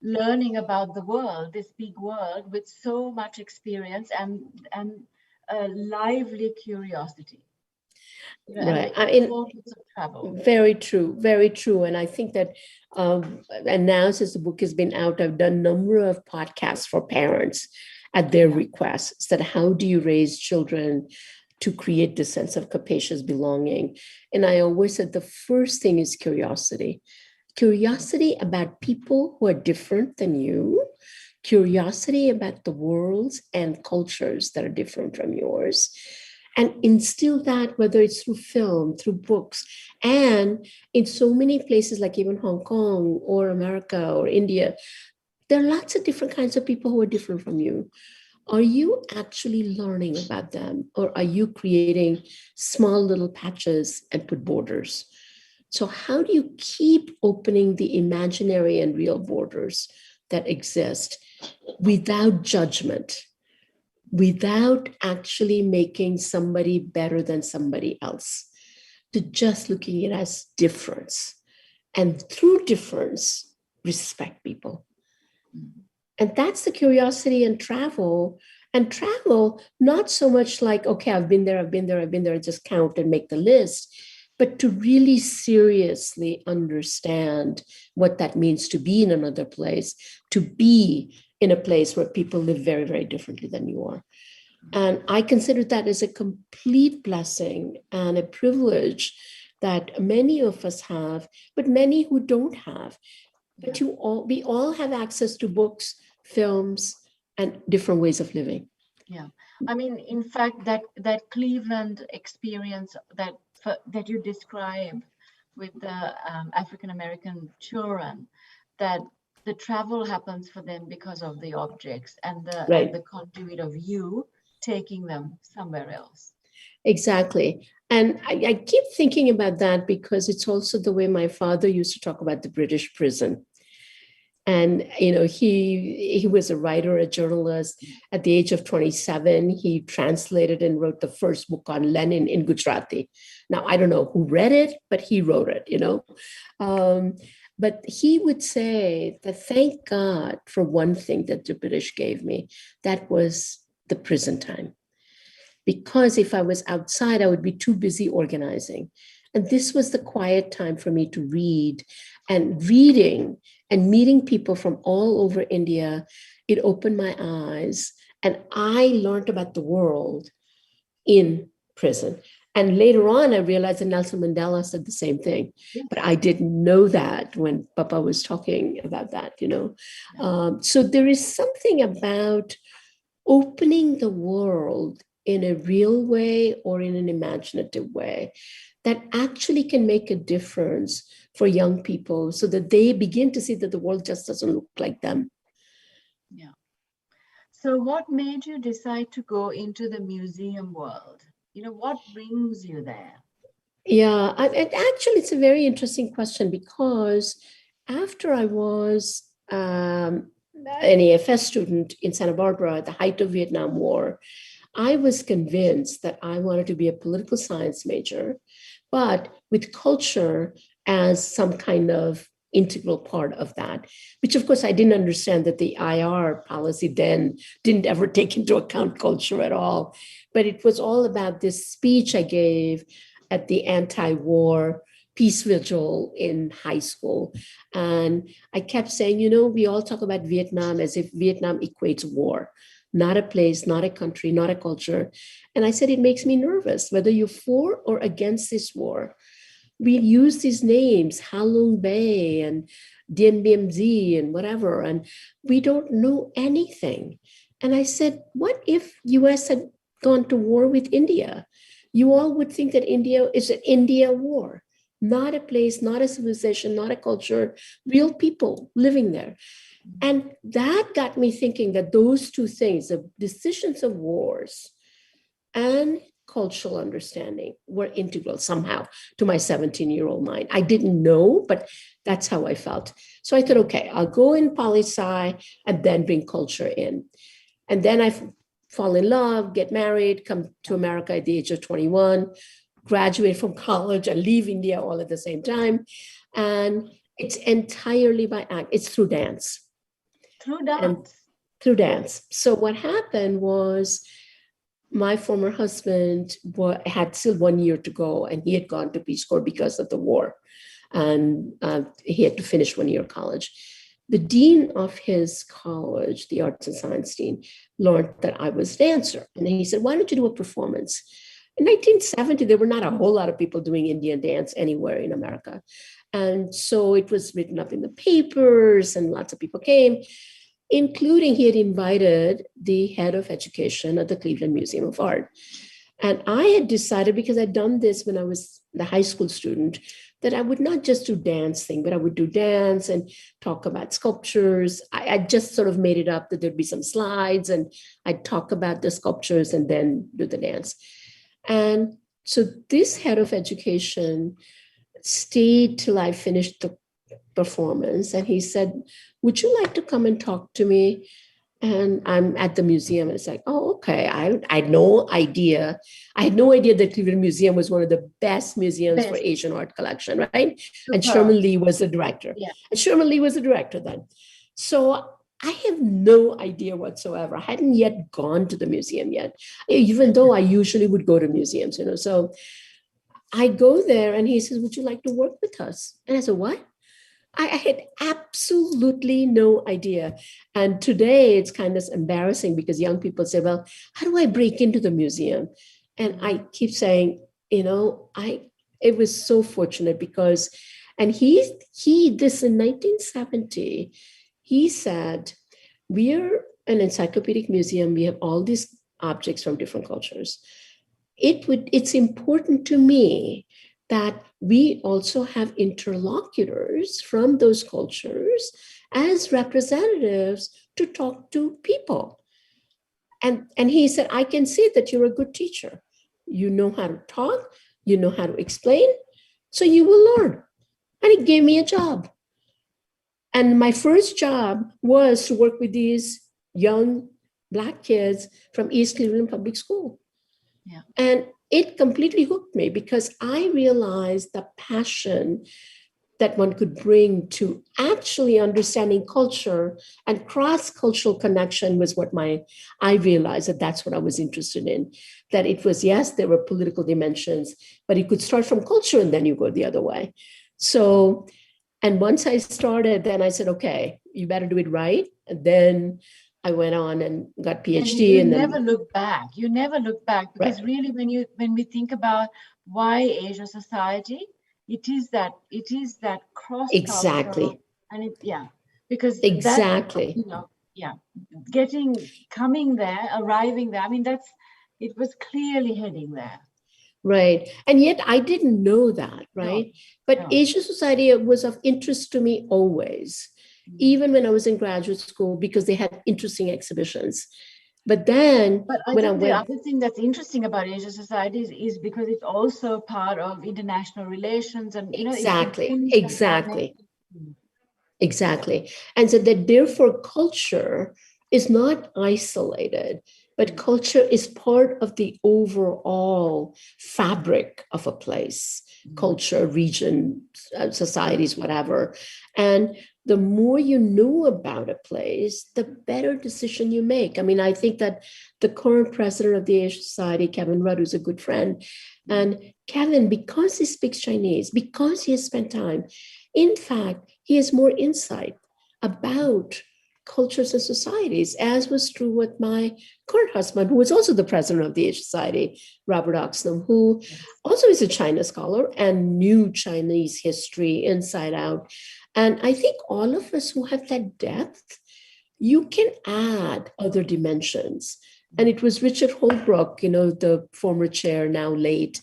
S2: learning about the world, this big world with so much experience and a lively curiosity.
S3: Right. Very true. And I think that, and now since the book has been out, I've done a number of podcasts for parents at their request, that how do you raise children to create this sense of capacious belonging? And I always said the first thing is curiosity about people who are different than you, curiosity about the worlds and cultures that are different from yours. And instill that, whether it's through film, through books, and in so many places like even Hong Kong or America or India, there are lots of different kinds of people who are different from you. Are you actually learning about them, or are you creating small little patches and put borders? So how do you keep opening the imaginary and real borders that exist without judgment? Without actually making somebody better than somebody else, to just looking at it as difference. And through difference, respect people. And that's the curiosity and travel. And travel, not so much like, okay, I've been there, just count and make the list, but to really seriously understand what that means to be in another place, to be in a place where people live very, very differently than you are. And I consider that as a complete blessing and a privilege that many of us have, but many who don't have. But we all have access to books, films, and different ways of living.
S2: Yeah, I mean, in fact, that Cleveland experience that you describe with the African American children, that the travel happens for them because of the objects and the conduit of you taking them somewhere else.
S3: Exactly. And I keep thinking about that because it's also the way my father used to talk about the British prison. And, he was a writer, a journalist. At the age of 27, he translated and wrote the first book on Lenin in Gujarati. Now, I don't know who read it, but he wrote it, But he would say that thank God for one thing that the British gave me, that was the prison time. Because if I was outside, I would be too busy organizing. And this was the quiet time for me to read. And reading and meeting people from all over India, it opened my eyes. And I learned about the world in prison. And later on, I realized that Nelson Mandela said the same thing. But I didn't know that when Papa was talking about that, So there is something about opening the world in a real way or in an imaginative way that actually can make a difference for young people so that they begin to see that the world just doesn't look like them.
S2: Yeah. So what made you decide to go into the museum world? What brings you there?
S3: Yeah, it's a very interesting question because after I was an AFS student in Santa Barbara at the height of Vietnam War, I was convinced that I wanted to be a political science major, but with culture as some kind of integral part of that, which of course I didn't understand that the IR policy then didn't ever take into account culture at all. But it was all about this speech I gave at the anti-war peace vigil in high school. And I kept saying, we all talk about Vietnam as if Vietnam equates war. Not a place, not a country, not a culture. And I said, it makes me nervous, whether you're for or against this war. We use these names, Halong Bay and Dien Bien Phu and whatever, and we don't know anything. And I said, what if US had gone to war with India? You all would think that India is an India war, not a place, not a civilization, not a culture, real people living there. And that got me thinking that those two things, the decisions of wars and cultural understanding, were integral somehow to my 17-year-old mind. I didn't know, but that's how I felt. So I thought, okay, I'll go in poli-sci and then bring culture in. And then I fall in love, get married, come to America at the age of 21, graduate from college and leave India all at the same time. And it's entirely by act. It's through dance. Through dance. So what happened was my former husband had still 1 year to go, and he had gone to Peace Corps because of the war. And he had to finish 1 year of college. The dean of his college, the arts and science dean, learned that I was a dancer. And he said, why don't you do a performance? In 1970, there were not a whole lot of people doing Indian dance anywhere in America. And so it was written up in the papers and lots of people came, including he had invited the head of education at the Cleveland Museum of Art. And I had decided, because I'd done this when I was the high school student, that I would not just do dance thing, but I would do dance and talk about sculptures. I just sort of made it up that there'd be some slides and I'd talk about the sculptures and then do the dance. And so this head of education stayed till I finished the performance. And he said, would you like to come and talk to me? And I'm at the museum, and it's like, oh, okay. I had no idea. I had no idea that Cleveland Museum was one of the best museums for Asian art collection, right? And Sherman Lee was the director. Yeah. And Sherman Lee was the director then. So I have no idea whatsoever. I hadn't yet gone to the museum yet, even though I usually would go to museums, So I go there, and he says, would you like to work with us? And I said, what? I had absolutely no idea. And today it's kind of embarrassing because young people say, well, how do I break into the museum? And I keep saying, it was so fortunate because, and this in 1970, he said, we're an encyclopedic museum. We have all these objects from different cultures. It's important to me that we also have interlocutors from those cultures as representatives to talk to people. And he said, I can see that you're a good teacher. You know how to talk, you know how to explain, so you will learn. And he gave me a job. And my first job was to work with these young Black kids from East Cleveland Public School.
S2: Yeah.
S3: And it completely hooked me because I realized the passion that one could bring to actually understanding culture, and cross-cultural connection was what I realized that's what I was interested in. That it was, yes, there were political dimensions, but it could start from culture and then you go the other way. So, and once I started, then I said, okay, you better do it right. And then I went on and got PhD.
S2: And you never look back. You never look back because
S3: Right.
S2: really, when we think about why Asia Society, it is that cross-cultural.
S3: Exactly.
S2: And because
S3: exactly.
S2: coming there, arriving there. I mean, it was clearly heading there.
S3: Right. And yet I didn't know that, right?
S2: No,
S3: but
S2: no.
S3: Asia Society was of interest to me always, even when I was in graduate school, because they had interesting exhibitions. But then
S2: the other thing that's interesting about Asia Society is because it's also part of international relations and
S3: exactly. And so that therefore culture is not isolated, but culture is part of the overall fabric of a place, culture, region, societies, whatever. And the more you know about a place, the better decision you make. I mean, I think that the current president of the Asian Society, Kevin Rudd, who's a good friend, and Kevin, because he speaks Chinese, because he has spent time, in fact, he has more insight about cultures and societies, as was true with my current husband, who was also the president of the Asian Society, Robert Oxnam, who also is a China scholar and knew Chinese history inside out. And I think all of us who have that depth, you can add other dimensions. And it was Richard Holbrooke, the former chair, now late,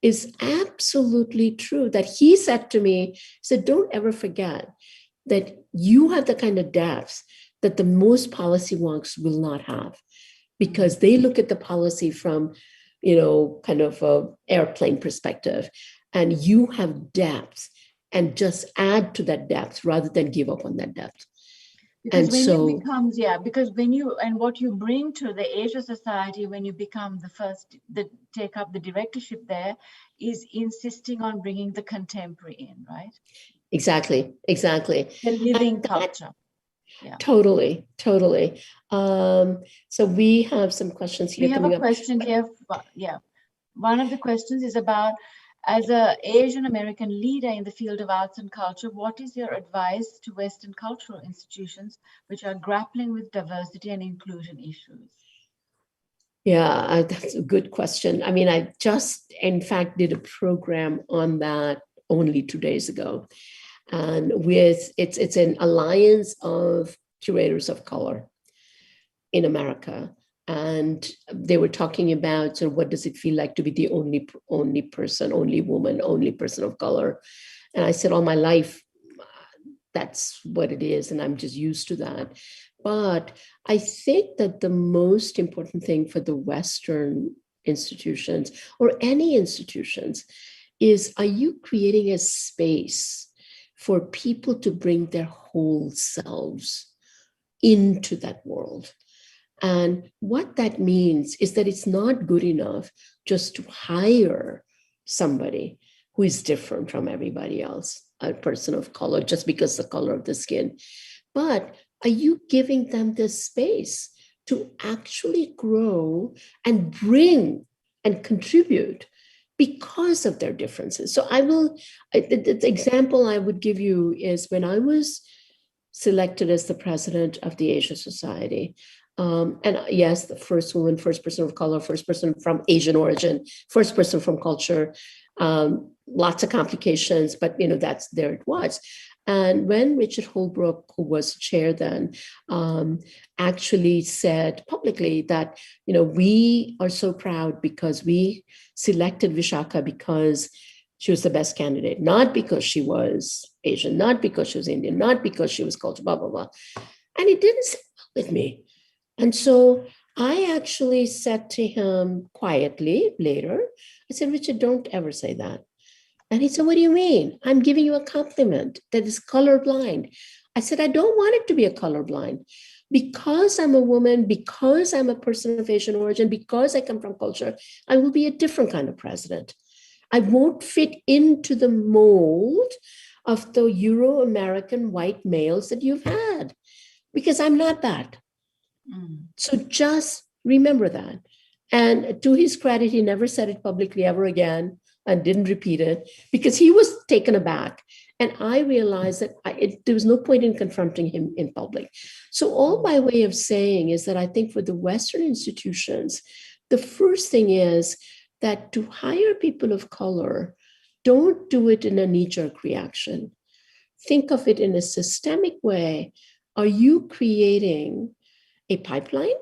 S3: is absolutely true that he said to me, don't ever forget that you have the kind of depth that the most policy wonks will not have, because they look at the policy from, kind of a airplane perspective, and you have depth, and just add to that depth rather than give up on that depth.
S2: Because what you bring to the Asia Society when you become the first that take up the directorship there is insisting on bringing the contemporary in, right?
S3: Exactly.
S2: The living culture. Yeah.
S3: Totally. So we have some questions here.
S2: We have a question here. Yeah. One of the questions is about, as an Asian American leader in the field of arts and culture, what is your advice to Western cultural institutions which are grappling with diversity and inclusion issues?
S3: Yeah, that's a good question. I mean, I just, in fact, did a program on that only 2 days ago. And it's an alliance of curators of color in America. And they were talking about what does it feel like to be the only person, only woman, only person of color. And I said, all my life, that's what it is. And I'm just used to that. But I think that the most important thing for the Western institutions or any institutions is, are you creating a space for people to bring their whole selves into that world? And what that means is that it's not good enough just to hire somebody who is different from everybody else, a person of color, just because the color of the skin. But are you giving them the space to actually grow and bring and contribute because of their differences. So the example I would give you is when I was selected as the president of the Asia Society. And yes, the first woman, first person of color, first person from Asian origin, first person from culture, lots of complications, but there it was. And when Richard Holbrooke, who was chair then, actually said publicly that, we are so proud because we selected Vishakha because she was the best candidate, not because she was Asian, not because she was Indian, not because she was cultured, blah, blah, blah. And it didn't sit well with me. And so I actually said to him quietly later, I said, Richard, don't ever say that. And he said, what do you mean? I'm giving you a compliment that is colorblind. I said, I don't want it to be a colorblind. Because I'm a woman, because I'm a person of Asian origin, because I come from culture, I will be a different kind of president. I won't fit into the mold of the Euro-American white males that you've had, because I'm not that. So just remember that. And to his credit, he never said it publicly ever again and didn't repeat it because he was taken aback. And I realized that there was no point in confronting him in public. So all my way of saying is that I think for the Western institutions, the first thing is that to hire people of color, don't do it in a knee-jerk reaction. Think of it in a systemic way. Are you creating a pipeline?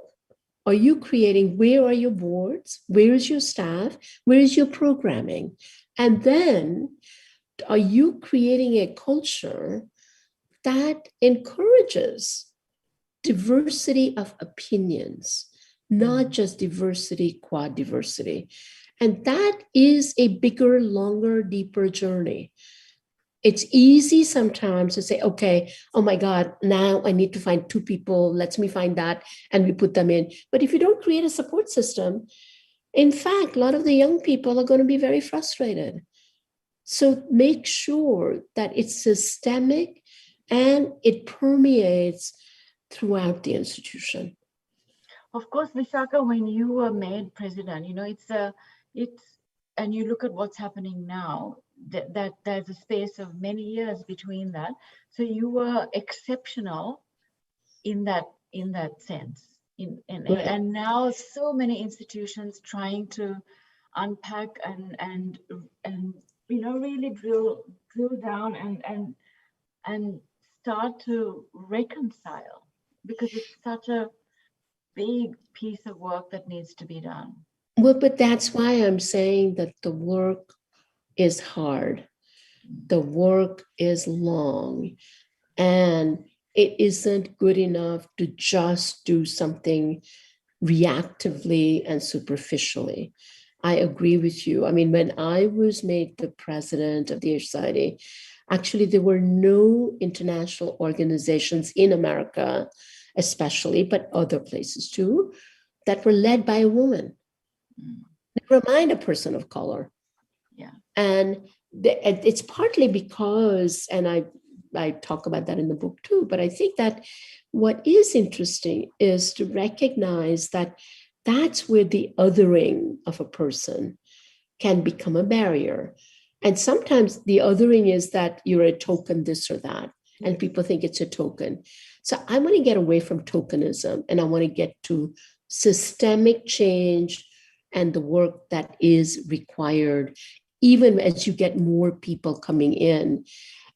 S3: Are you creating, where are your boards? Where is your staff? Where is your programming? And then are you creating a culture that encourages diversity of opinions, not just diversity qua diversity? And that is a bigger, longer, deeper journey. It's easy sometimes to say, okay, oh my God, now I need to find 2 people. Let me find that. And we put them in. But if you don't create a support system, in fact, a lot of the young people are going to be very frustrated. So make sure that it's systemic and it permeates throughout the institution.
S2: Of course, Vishakha, when you were made president, and you look at what's happening now, that there's a space of many years between that. So you were exceptional in that sense.
S3: Right.
S2: And now so many institutions trying to unpack and really drill down and start to reconcile, because it's such a big piece of work that needs to be done.
S3: Well, but that's why I'm saying that the work is hard. The work is long, and it isn't good enough to just do something reactively and superficially. I agree with you. I mean, when I was made the president of the ASHK Society, actually, there were no international organizations in America, especially, but other places too, that were led by a woman. Never mind a person of color.
S2: Yeah.
S3: And it's partly because, and I talk about that in the book too, but I think that what is interesting is to recognize that that's where the othering of a person can become a barrier. And sometimes the othering is that you're a token this or that, and people think it's a token. So I want to get away from tokenism, and I want to get to systemic change and the work that is required. Even as you get more people coming in,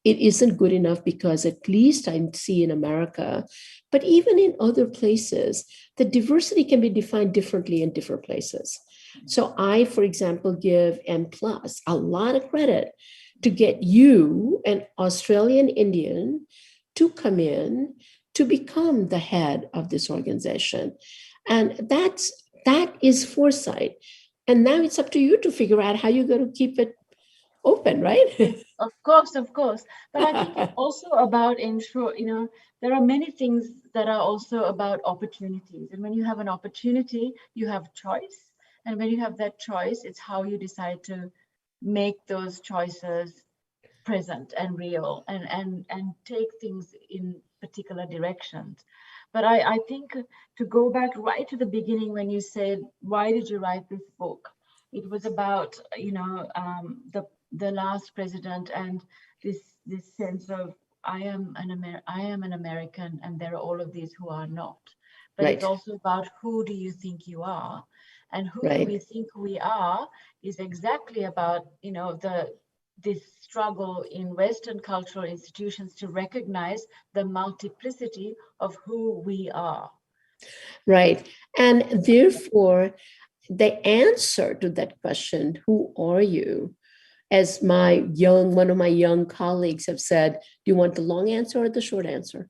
S3: it isn't good enough, because at least I see in America, but even in other places, the diversity can be defined differently in different places. So I, for example, give M+ a lot of credit to get you, an Australian Indian, to come in to become the head of this organization. And that is foresight. And now it's up to you to figure out how you're going to keep it open, right?
S2: Of course. But I think it's also about there are many things that are also about opportunities. And when you have an opportunity, you have choice. And when you have that choice, it's how you decide to make those choices present and real and take things in particular directions. But I think to go back right to the beginning when you said, why did you write this book? it was about, the last president and this sense of I am an American and there are all of these who are not. But it's
S3: Right.
S2: also about who do you think you are? And who do
S3: Right.
S2: we think we are is exactly about, this struggle in Western cultural institutions to recognize the multiplicity of who we are.
S3: Right. And therefore, the answer to that question, who are you? As one of my young colleagues have said, do you want the long answer or the short answer?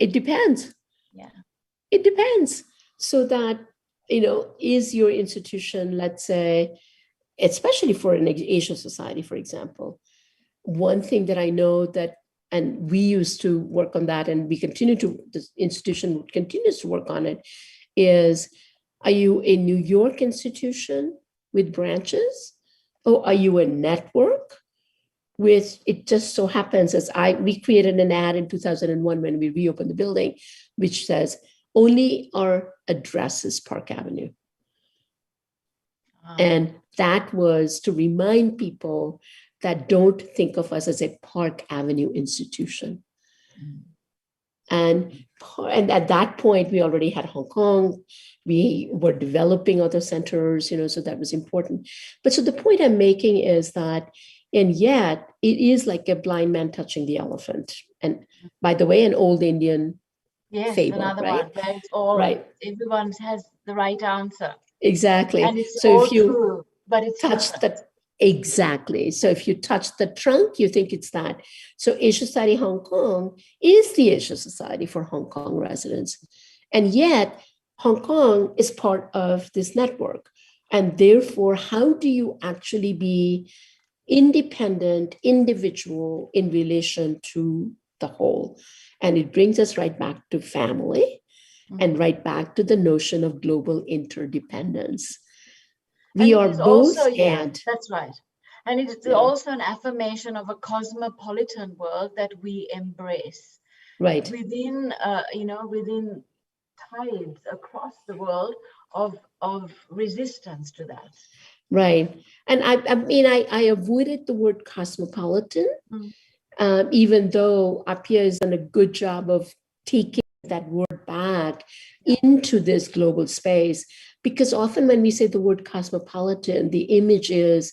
S3: It depends.
S2: Yeah.
S3: It depends. So that, is your institution, let's say, especially for an Asian society, for example, one thing that I know that, and we used to work on that, and the institution continues to work on it, is, are you a New York institution with branches? Or are you a network with, it just so happens we created an ad in 2001 when we reopened the building, which says only our address is Park Avenue. And that was to remind people that don't think of us as a Park Avenue institution. And at that point, we already had Hong Kong. We were developing other centers, so that was important. But so the point I'm making is that, and yet it is like a blind man touching the elephant. And by the way, an old Indian fable,
S2: another
S3: right?
S2: one where it's all
S3: right.
S2: Everyone has the right answer.
S3: Exactly.
S2: And it's
S3: so
S2: all
S3: if you
S2: true, but it's
S3: touch
S2: different.
S3: Exactly. So if you touch the trunk, you think it's that. So Asia Society Hong Kong is the Asia Society for Hong Kong residents. And yet Hong Kong is part of this network. And therefore, how do you actually be independent, individual in relation to the whole? And it brings us right back to family and right back to the notion of global interdependence. We are both
S2: also,
S3: and.
S2: That's right. And it's also an affirmation of a cosmopolitan world that we embrace.
S3: Right.
S2: Within, within tides across the world of resistance to that.
S3: Right. And I avoided the word cosmopolitan, even though Apia has done a good job of taking that word back into this global space. Because often when we say the word cosmopolitan, the image is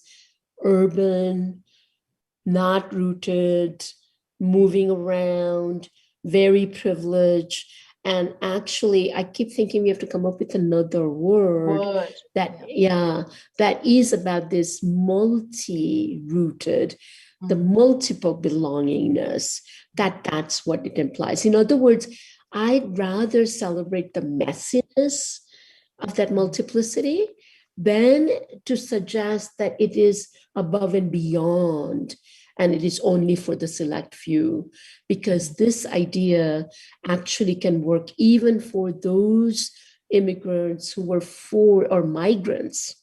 S3: urban, not rooted, moving around, very privileged. And actually, I keep thinking we have to come up with another word that is about this multi-rooted, the multiple belongingness, that's what it implies. In other words, I'd rather celebrate the messiness of that multiplicity than to suggest that it is above and beyond and it is only for the select few, because this idea actually can work even for those immigrants who were or migrants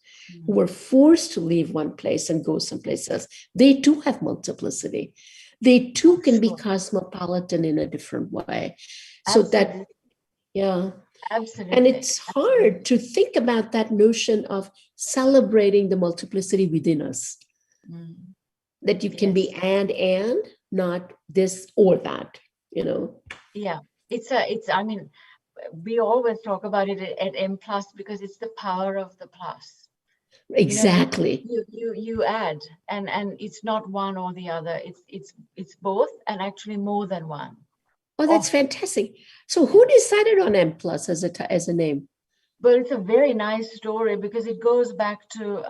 S3: who were forced to leave one place and go someplace else. They too have multiplicity. They too can be cosmopolitan in a different way. So that,
S2: Absolutely.
S3: And it's hard to think about that notion of celebrating the multiplicity within us. That you can be and not this or that,
S2: Yeah, I mean, we always talk about it at M+ because it's the power of the plus.
S3: Exactly.
S2: You add, and it's not one or the other. It's both, and actually more than one.
S3: Oh, that's fantastic. So who decided on M+ as a name?
S2: Well, it's a very nice story because it goes back to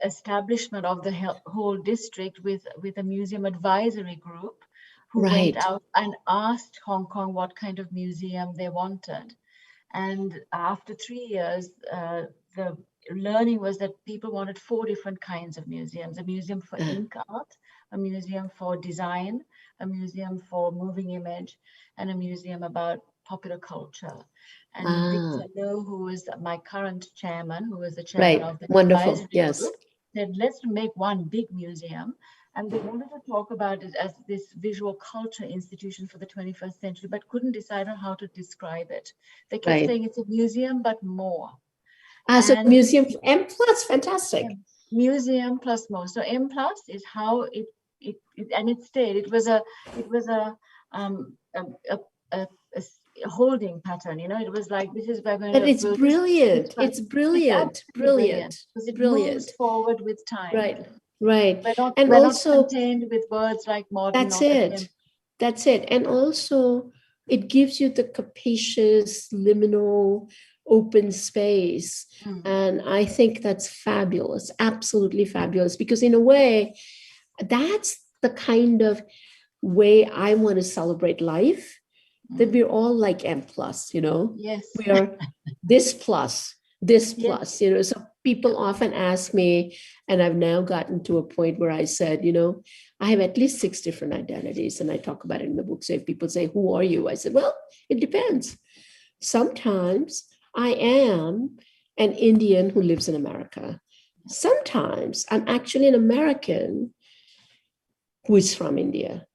S2: establishment of the whole district with a museum advisory group who went out and asked Hong Kong what kind of museum they wanted. And after 3 years, the learning was that people wanted 4 different kinds of museums: a museum for ink art, a museum for design, a museum for moving image, and a museum about popular culture. And Victor Lowe, who is my current chairman, who was the chairman of the advisory group, said, let's make one big museum. And they wanted to talk about it as this visual culture institution for the 21st century, but couldn't decide on how to describe it. They kept saying it's a museum, but more.
S3: So
S2: And
S3: museum M plus, fantastic.
S2: museum plus more. So M plus is how it and it stayed. It was a holding pattern. You know, it was like, this is where we're going
S3: But
S2: to.
S3: it's brilliant. It's
S2: It's
S3: brilliant.
S2: absolutely
S3: Brilliant.
S2: because it
S3: Brilliant.
S2: moves forward with time.
S3: Right. Right. And
S2: we're
S3: also,
S2: not contained with words like modern.
S3: that's it. That's it. And also, it gives you the capacious, liminal, open space. And I think that's fabulous, absolutely fabulous, because in a way, that's the kind of way I want to celebrate life, that we're all like M plus, you know?
S2: Yes.
S3: We are this plus,
S2: Yes.
S3: you know? So people often ask me, and I've now gotten to a point where I said, you know, I have at least 6 different identities, and I talk about it in the book. So if people say, who are you? I said, well, it depends. Sometimes I am an Indian who lives in America. Sometimes I'm actually an American who is from India.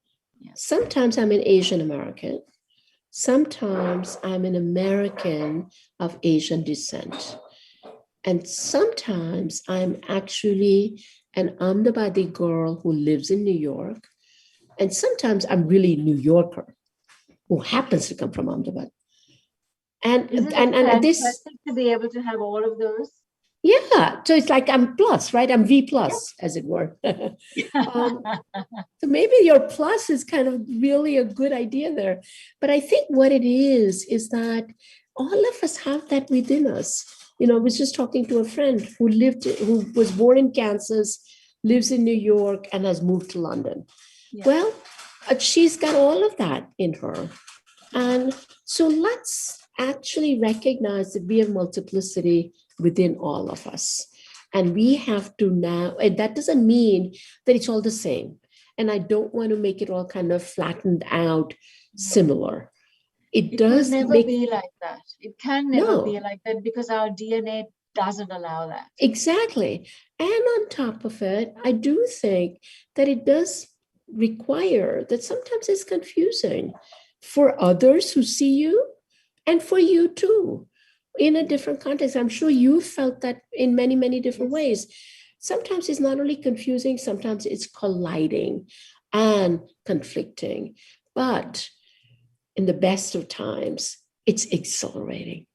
S3: Sometimes I'm an Asian American. Sometimes I'm an American of Asian descent. And sometimes I'm actually an Ahmedabadi girl who lives in New York. And sometimes I'm really a New Yorker who happens to come from Ahmedabad. And this,
S2: to be able to have all of those.
S3: Yeah. So it's like I'm plus, right? I'm V plus, as it were. So maybe your plus is kind of really a good idea there. But I think what it is that all of us have that within us. You know, I was just talking to a friend who was born in Kansas, lives in New York, and has moved to London. Yeah. Well, she's got all of that in her. And so let's actually recognize that we have multiplicity within all of us. And we have to now, and that doesn't mean that it's all the same. And I don't want to make it all kind of flattened out, similar. It does
S2: never be like that. It can never be like that because our DNA doesn't allow that.
S3: Exactly. And on top of it, I do think that it does require that sometimes it's confusing for others who see you and for you too, in a different context. I'm sure you felt that in many, many different ways. Sometimes it's not only confusing, sometimes it's colliding and conflicting. But in the best of times, it's exhilarating.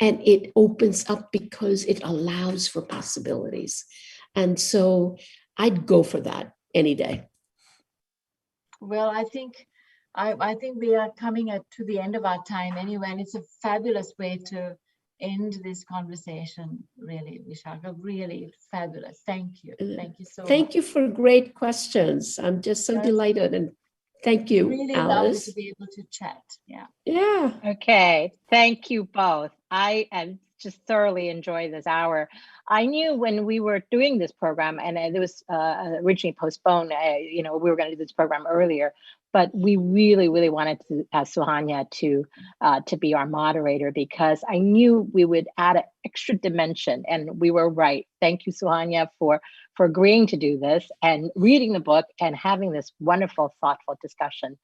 S3: And it opens up because it allows for possibilities. And so I'd go for that any day.
S2: Well, I think we are coming to the end of our time anyway, and it's a fabulous way to end this conversation, really, Vishakha. Really fabulous. Thank you. Thank you so much.
S3: Thank you for great questions. I'm just so delighted, and thank you,
S2: really
S3: Alice.
S2: Lovely to be able to chat.
S3: Yeah.
S1: Okay. Thank you both. I just thoroughly enjoyed this hour. I knew when we were doing this program, and it was originally postponed, we were going to do this program earlier, but we really, really wanted to Suhanya to be our moderator, because I knew we would add an extra dimension, and we were right. Thank you, Suhanya, for agreeing to do this and reading the book and having this wonderful, thoughtful discussion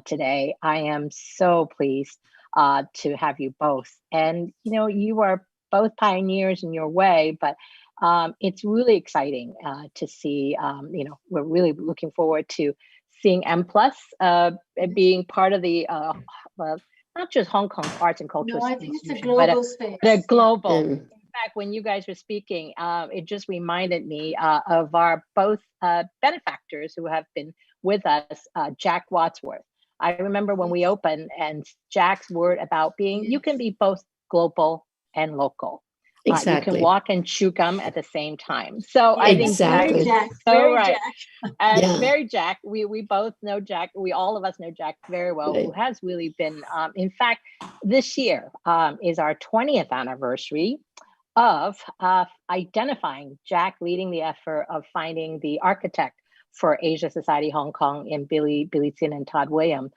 S1: today. I am so pleased to have you both. And, you are both pioneers in your way, but it's really exciting to see, we're really looking forward to seeing M+ being part of the, not just Hong Kong arts and culture,
S2: I think it's a global space.
S1: But a global. In fact, when you guys were speaking, it just reminded me of our both benefactors who have been with us, Jack Wadsworth. I remember when we opened, and Jack's word about being, you can be both global and local.
S3: Exactly.
S1: You can walk and chew gum at the same time. So I think
S2: very Jack,
S1: so
S2: very
S1: right.
S2: Jack.
S1: And very Jack. We both know Jack. All of us know Jack very well,
S3: right.
S1: Who has really been, in fact, this year is our 20th anniversary of identifying Jack leading the effort of finding the architect for Asia Society Hong Kong in Billy Tsin and Todd William.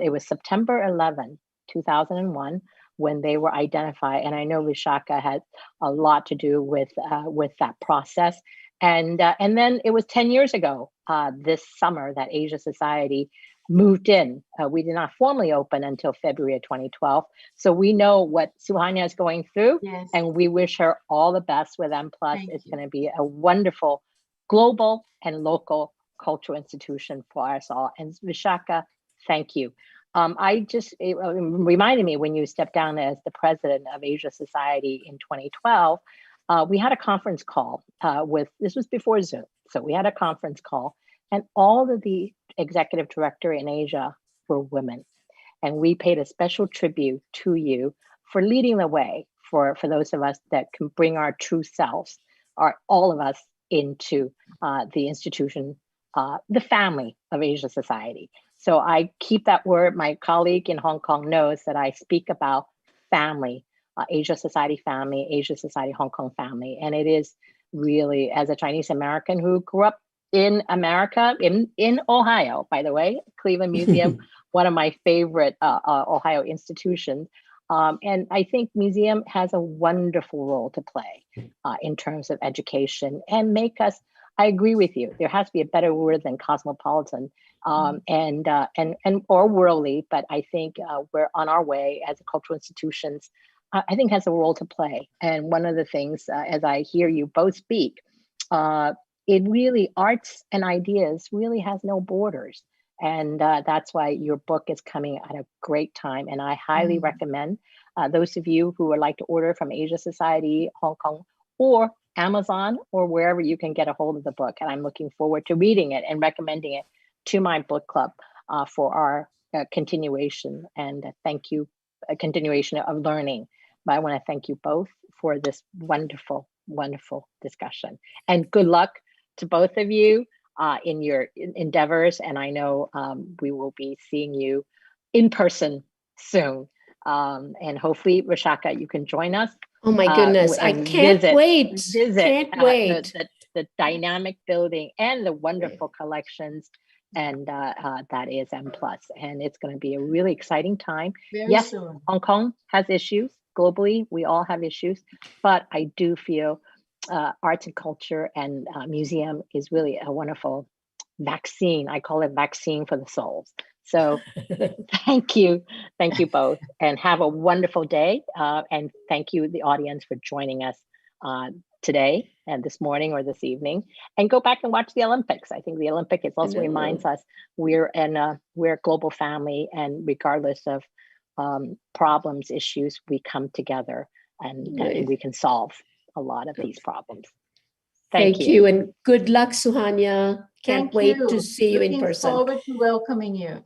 S1: It was September 11, 2001, when they were identified. And I know Vishakha had a lot to do with that process. And then it was 10 years ago this summer that Asia Society moved in. We did not formally open until February of 2012. So we know what Suhanya is going through,
S2: Yes.
S1: and we wish her all the best with M+.
S2: Thank
S1: It's
S2: you.
S1: going to be a wonderful global and local cultural institution for us all. And Vishakha, thank you. It reminded me when you stepped down as the president of Asia Society in 2012, we had a conference call this was before Zoom. So we had a conference call, and all of the executive director in Asia were women. And we paid a special tribute to you for leading the way for those of us that can bring our true selves, all of us into the institution, the family of Asia Society. So I keep that word. My colleague in Hong Kong knows that I speak about family, Asia Society family, Asia Society Hong Kong family. And it is really, as a Chinese American who grew up in America, in Ohio, by the way, Cleveland Museum, one of my favorite Ohio institutions. And I think museum has a wonderful role to play in terms of education and make us, I agree with you, there has to be a better word than cosmopolitan and or worldly, but I think we're on our way as cultural institutions, I think has a role to play. And one of the things, as I hear you both speak, it really, arts and ideas really has no borders. And that's why your book is coming at a great time. And I highly recommend those of you who would like to order from Asia Society, Hong Kong, or Amazon, or wherever you can get a hold of the book. And I'm looking forward to reading it and recommending it to my book club for our continuation. And thank you, a continuation of learning. But I want to thank you both for this wonderful, wonderful discussion. And good luck to both of you in your endeavors. And I know we will be seeing you in person soon. And hopefully, Vishakha, you can join us.
S3: Oh my goodness, I can't wait. Can't wait.
S1: The dynamic building and the wonderful collections. And that is M+. And it's going to be a really exciting time.
S2: Very soon.
S1: Hong Kong has issues. Globally, we all have issues. But I do feel arts and culture and museum is really a wonderful vaccine. I call it vaccine for the souls. So thank you both, and have a wonderful day. And thank you, the audience, for joining us today and this morning or this evening. And go back and watch the Olympics. I think the Olympics also reminds us we're a global family, and regardless of problems, issues, we come together and we can solve a lot of these problems. Thank you.
S3: And good luck, Suhanya. Can't wait to see you in person.
S2: Looking forward to welcoming you.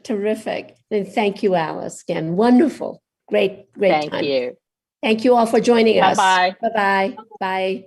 S3: Terrific. And thank you, Alice. Again, wonderful. Great time.
S1: Thank you.
S3: Thank you all for joining us.
S1: Bye-bye.
S3: Bye-bye. Bye.